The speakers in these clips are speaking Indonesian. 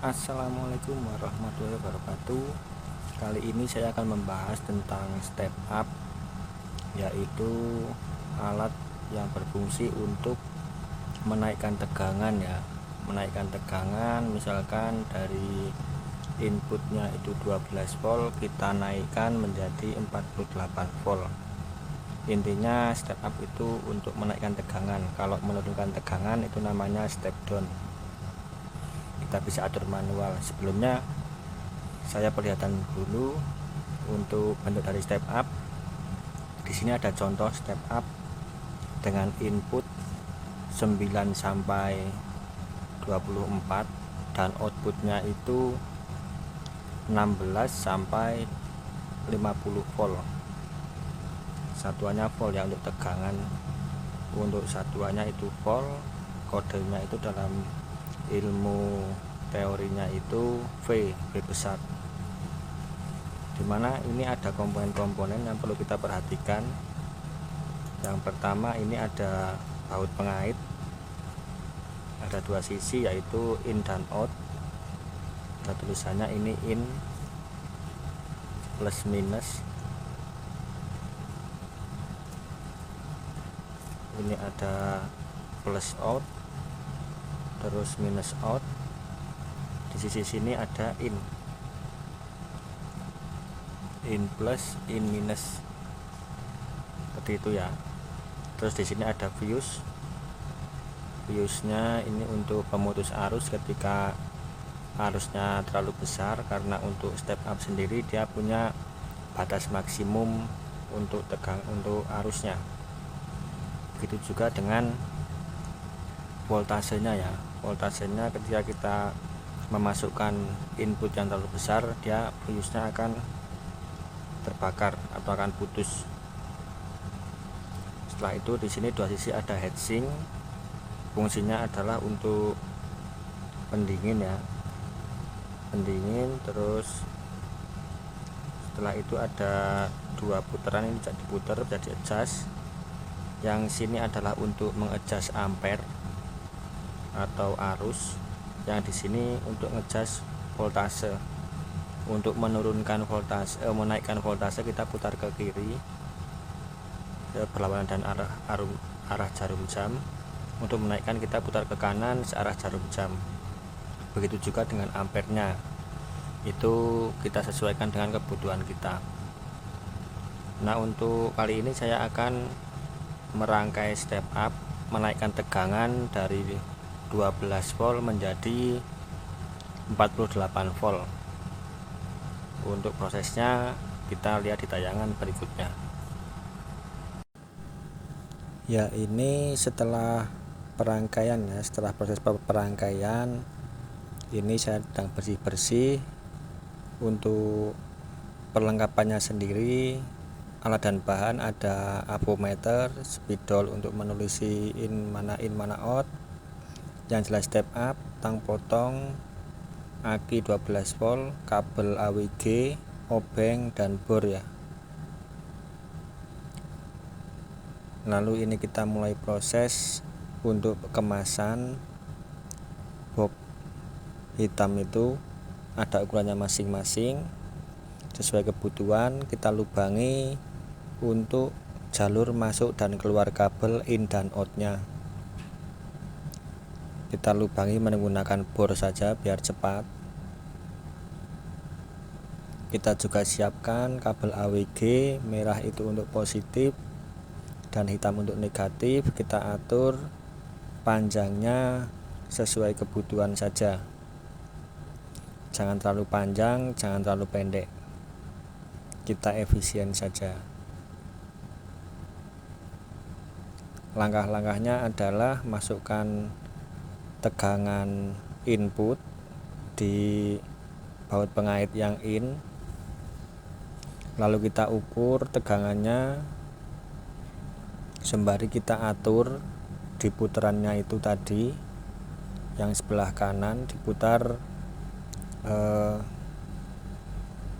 Assalamualaikum warahmatullahi wabarakatuh. Kali ini saya akan membahas tentang step up, yaitu alat yang berfungsi untuk menaikkan tegangan ya. Menaikkan tegangan misalkan dari inputnya itu 12 volt, kita naikkan menjadi 48 volt. Intinya step up itu untuk menaikkan tegangan. Kalau menurunkan tegangan itu namanya step down. Kita bisa atur manual. Sebelumnya saya perlihatkan dulu untuk bentuk dari step up. Di sini ada contoh step up dengan input 9 sampai 24 dan outputnya itu 16 sampai 50 volt. Satuannya volt ya untuk tegangan. Untuk satuannya itu volt, kodenya itu dalam ilmu teorinya itu V besar, dimana ini ada komponen-komponen yang perlu kita perhatikan. Yang pertama ini ada baut pengait, ada dua sisi yaitu in dan out. Ada tulisannya ini in plus minus, ini ada plus out terus minus out. Di sisi sini ada in plus in minus, seperti itu ya. Terus di sini ada fuse-nya ini untuk pemutus arus ketika arusnya terlalu besar, karena untuk step up sendiri dia punya batas maksimum untuk arusnya. Begitu juga dengan voltasenya ya. Voltasenya ketika kita memasukkan input yang terlalu besar, dia fuse-nya akan terbakar atau akan putus. Setelah itu di sini dua sisi ada heatsink. Fungsinya adalah untuk pendingin ya. Pendingin. Terus setelah itu ada dua putaran, ini bisa diputar, bisa di-adjust. Yang sini adalah untuk meng-adjust ampere atau arus. Yang di sini untuk nge-adjust voltase. Untuk menurunkan voltase, menaikkan voltase kita putar ke kiri berlawanan dan arah jarum jam. Untuk menaikkan kita putar ke kanan searah jarum jam. Begitu juga dengan ampernya, itu kita sesuaikan dengan kebutuhan kita. Nah, untuk kali ini saya akan merangkai step up menaikkan tegangan dari 12 volt menjadi 48 volt. Untuk prosesnya kita lihat di tayangan berikutnya. Ya, ini setelah perangkaian ya, setelah proses perangkaian ini saya sedang bersih-bersih. Untuk perlengkapannya sendiri, alat dan bahan ada avometer, spidol untuk menulisi in mana out, yang jelas step up, tang potong, aki 12 volt, kabel AWG, obeng dan bor ya. Lalu ini kita mulai proses untuk kemasan. Box hitam itu ada ukurannya masing-masing sesuai kebutuhan. Kita lubangi untuk jalur masuk dan keluar kabel in dan outnya. Kita lubangi menggunakan bor saja biar cepat. Kita juga siapkan kabel AWG, merah itu untuk positif dan hitam untuk negatif. Kita atur panjangnya sesuai kebutuhan saja, jangan terlalu panjang, jangan terlalu pendek, kita efisien saja. Langkah-langkahnya adalah masukkan tegangan input di baut pengait yang in, lalu kita ukur tegangannya sembari kita atur di putarannya itu tadi. Yang sebelah kanan diputar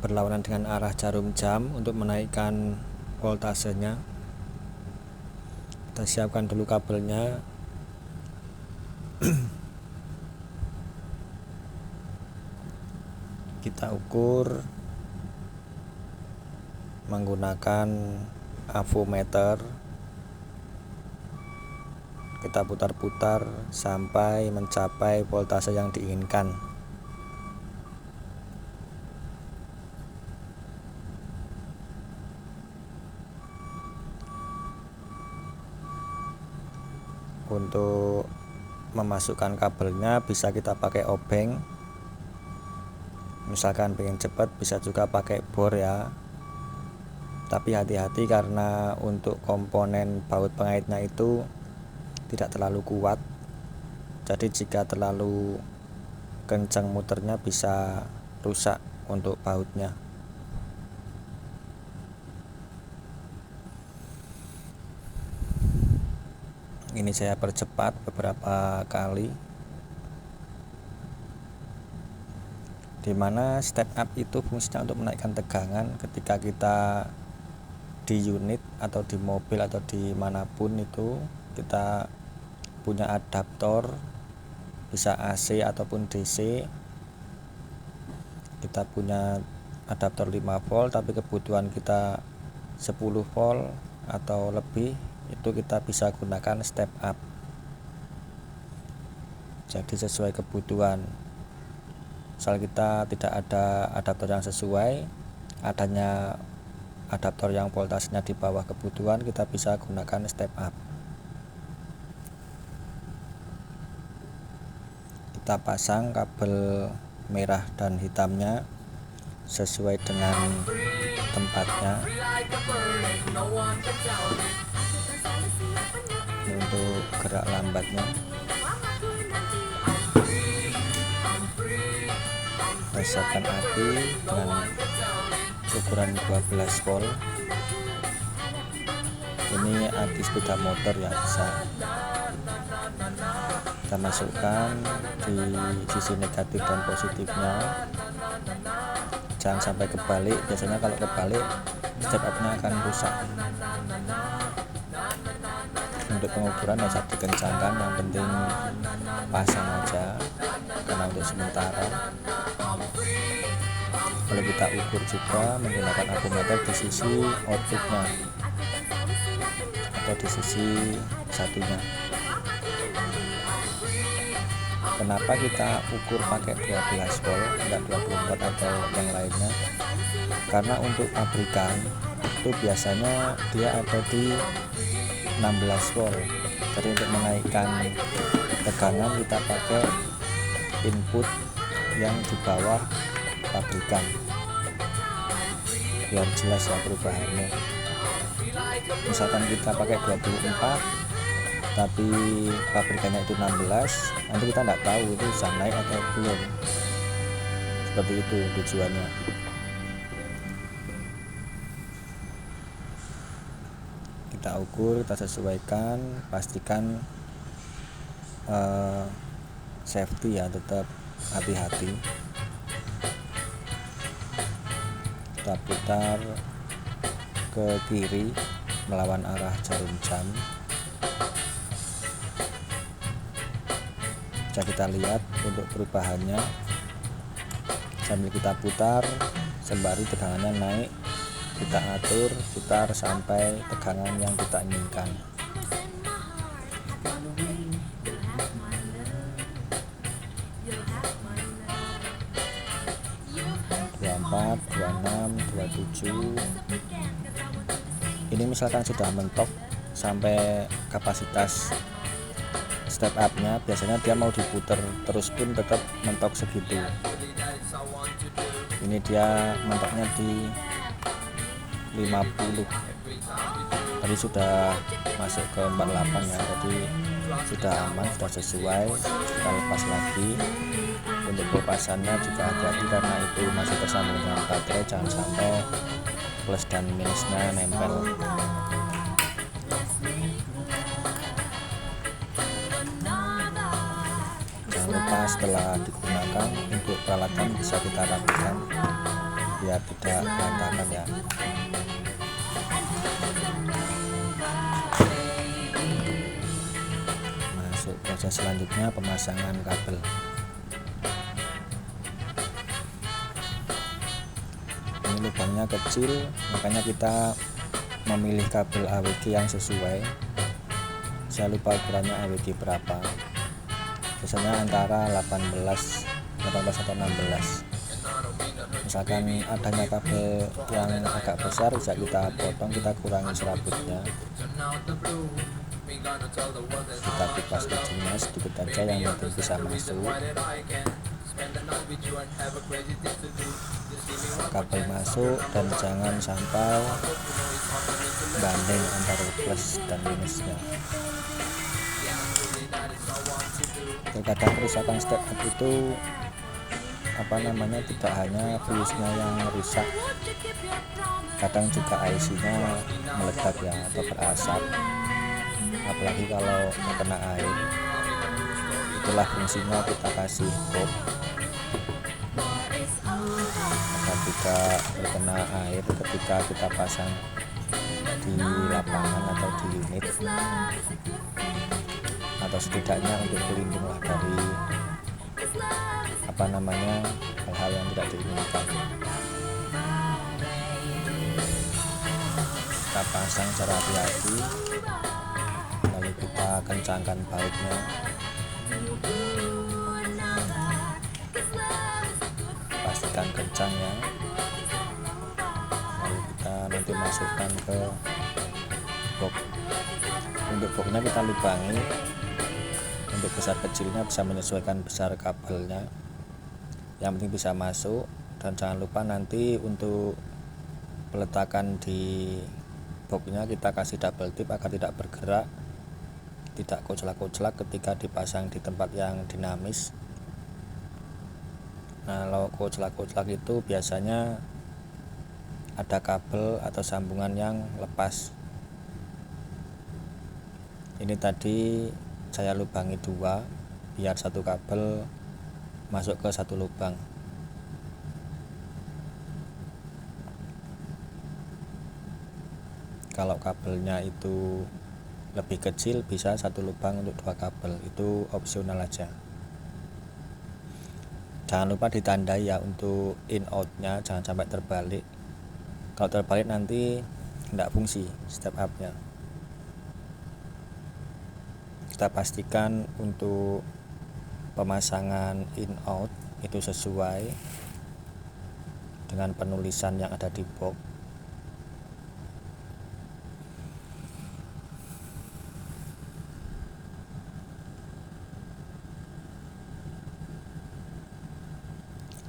berlawanan dengan arah jarum jam untuk menaikkan voltasenya. Kita siapkan dulu kabelnya. Kita ukur menggunakan avometer. Kita putar-putar sampai mencapai voltase yang diinginkan. Untuk memasukkan kabelnya bisa kita pakai obeng. Misalkan pengen cepat bisa juga pakai bor ya. Tapi hati-hati karena untuk komponen baut pengaitnya itu tidak terlalu kuat. Jadi jika terlalu kencang muternya bisa rusak untuk bautnya. Ini saya percepat beberapa kali, dimana step up itu fungsinya untuk menaikkan tegangan ketika kita di unit atau di mobil atau dimanapun itu kita punya adaptor, bisa AC ataupun DC. Kita punya adaptor 5 volt tapi kebutuhan kita 10 volt atau lebih, itu kita bisa gunakan step up. Jadi sesuai kebutuhan. Misal kita tidak ada adaptor yang sesuai, adanya adaptor yang voltasenya di bawah kebutuhan, kita bisa gunakan step up. Kita pasang kabel merah dan hitamnya sesuai dengan tempatnya. Ini untuk gerak lambatnya. Siapkan api dengan ukuran 12 volt. Ini aki sepeda motor ya, bisa kita masukkan di sisi negatif dan positifnya. Jangan sampai kebalik, biasanya kalau kebalik step up nya akan rusak. Untuk pengukuran ya saat dikencangkan, yang penting pasang aja karena untuk sementara. Kalau kita ukur juga menggunakan avometer di sisi outputnya atau di sisi satunya. Kenapa kita ukur pakai 12 volt enggak 24 atau yang lainnya? Karena untuk pabrikan itu biasanya dia ada di 16 volt. Jadi untuk menaikkan tegangan kita pakai input yang di bawah pabrikan biar jelas ya perubahannya. Misalkan kita pakai 24 tapi pabrikannya itu 16, nanti kita tidak tahu itu bisa naik atau belum. Seperti itu tujuannya. Kita ukur, kita sesuaikan, pastikan safety ya, tetap hati-hati. Kita putar ke kiri melawan arah jarum jam. Bisa kita lihat untuk perubahannya sambil kita putar sembari tegangannya naik. Kita atur, putar sampai tegangan yang kita inginkan. 24, 26, 27. Ini misalkan sudah mentok sampai kapasitas step up nya, biasanya dia mau diputar terus pun tetap mentok segitu. Ini dia mentoknya di 50. Tadi sudah masuk ke 48 ya, jadi sudah aman, sudah sesuai. Kita lepas lagi. Untuk pelepasannya juga hati-hati karena itu masih tersambung dengan baterai, jangan sampai plus dan minusnya nempel. Jangan lupa setelah digunakan untuk peralatan bisa kita rapikan biar tidak berantakan ya. Masuk proses selanjutnya, pemasangan kabel. lubangnya kecil, makanya kita memilih kabel AWG yang sesuai. Saya lupa ukurannya AWG berapa, biasanya antara 18 atau 16. Misalkan adanya kabel yang agak besar, bisa kita potong, kita kurangi serabutnya, kita kupas ujungnya sedikit aja, yang penting bisa masuk. Kabel masuk dan jangan sampai banding antara plus dan minusnya. Terkadang kerusakan step up itu tidak hanya fuse-nya yang rusak, kadang juga IC-nya meledak ya, atau berasap, apalagi kalau kena air. Itulah fungsinya kita kasih box agar tidak terkena air ketika kita pasang di lapangan atau di unit, atau setidaknya untuk berlindung dari hal-hal yang tidak diinginkan. Kita pasang secara hati-hati, lalu kita kencangkan bautnya. Pastikan kencang ya, lalu kita nanti masukkan ke box. Untuk boxnya kita lubangi, untuk besar kecilnya bisa menyesuaikan besar kabelnya, yang penting bisa masuk. Dan jangan lupa nanti untuk peletakan di boxnya kita kasih double tip agar tidak bergerak, tidak koclak-koclak ketika dipasang di tempat yang dinamis. Nah, kalau koclak-koclak itu biasanya ada kabel atau sambungan yang lepas. Ini tadi saya lubangi 2 biar satu kabel masuk ke satu lubang. Kalau kabelnya itu lebih kecil, bisa satu lubang untuk 2 kabel, itu opsional aja. Jangan lupa ditandai ya untuk in out-nya, jangan sampai terbalik. Kalau terbalik nanti tidak fungsi step up-nya. Kita pastikan untuk pemasangan in out itu sesuai dengan penulisan yang ada di box.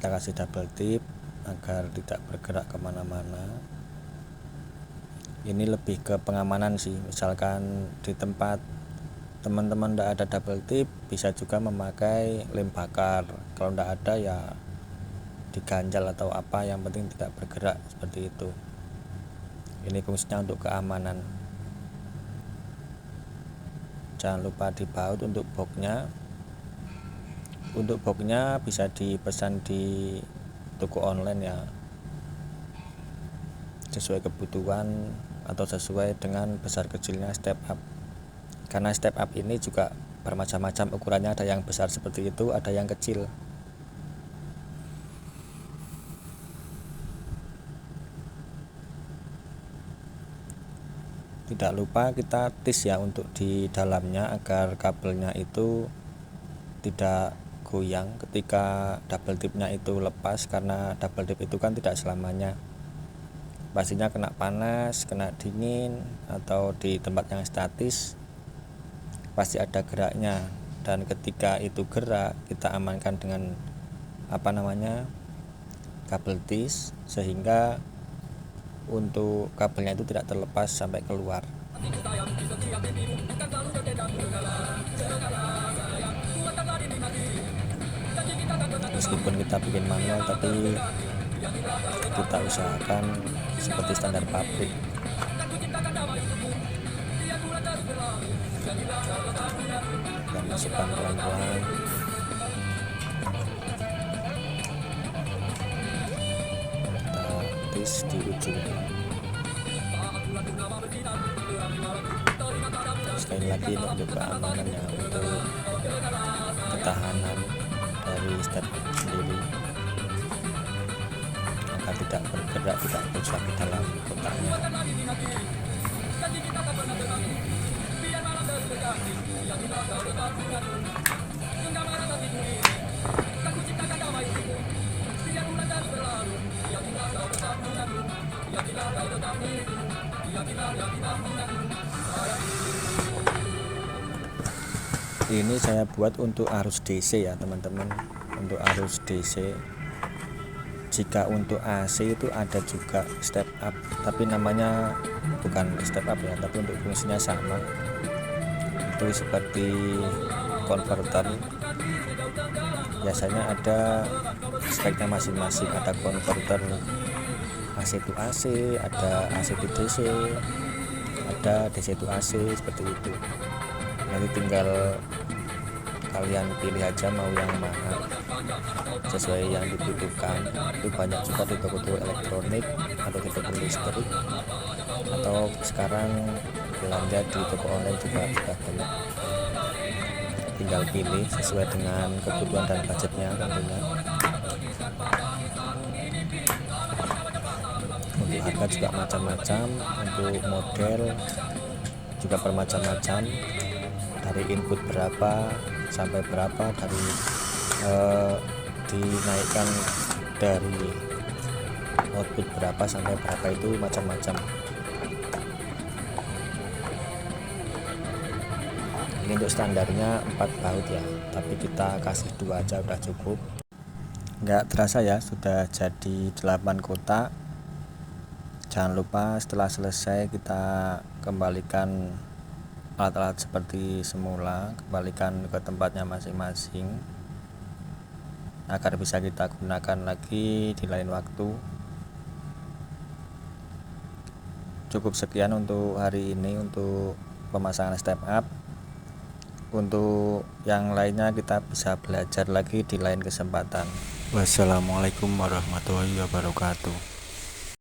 Kita kasih double tip agar tidak bergerak kemana-mana. Ini lebih ke pengamanan sih. Misalkan di tempat teman-teman tidak ada double tip, bisa juga memakai lem bakar. Kalau tidak ada ya diganjal atau apa, yang penting tidak bergerak, seperti itu. Ini fungsinya untuk keamanan. Jangan lupa dibaut untuk boxnya. Untuk boxnya bisa dipesan di toko online ya, sesuai kebutuhan atau sesuai dengan besar kecilnya step up. Karena step up ini juga bermacam-macam ukurannya, ada yang besar seperti itu, ada yang kecil. Tidak lupa kita tis ya untuk di dalamnya agar kabelnya itu tidak goyang ketika double tipnya itu lepas, karena double tip itu kan tidak selamanya, pastinya kena panas, kena dingin, atau di tempat yang statis pasti ada geraknya. Dan ketika itu gerak, kita amankan dengan kabel tis, sehingga untuk kabelnya itu tidak terlepas sampai keluar. Meskipun kita bikin manual, tapi kita usahakan seperti standar pabrik. Dan masukkan pelan-pelan. Kita tis di ujungnya. Sekali lagi ini untuk keamanannya, untuk ketahanan dari step sendiri, agar tidak bergerak, tidak rusak di dalam kotaknya. Ini saya buat untuk arus DC ya teman-teman, untuk arus DC. Jika untuk AC itu ada juga step up, tapi namanya bukan step up ya, tapi untuk fungsinya sama. Itu seperti konverter, biasanya ada speknya masing-masing, ada konverter AC to AC, ada AC to DC, ada DC to AC, seperti itu. Nanti tinggal kalian pilih aja mau yang mana sesuai yang dibutuhkan. Itu banyak juga di toko-toko elektronik atau di toko listrik, atau sekarang belanja di toko online juga sudah banyak. Tinggal pilih sesuai dengan kebutuhan dan budgetnya tentunya. Untuk harga juga macam-macam, untuk model juga bermacam-macam, dari input berapa sampai berapa, dari dinaikkan dari output berapa sampai berapa, itu macam-macam. Ini untuk standarnya 4 baut ya, tapi kita kasih 2 aja udah cukup. Nggak terasa ya sudah jadi 8 kotak. Jangan lupa setelah selesai kita kembalikan alat-alat seperti semula, kembalikan ke tempatnya masing-masing agar bisa kita gunakan lagi di lain waktu. Cukup sekian untuk hari ini untuk pemasangan step up. Untuk yang lainnya kita bisa belajar lagi di lain kesempatan. Wassalamualaikum warahmatullahi wabarakatuh.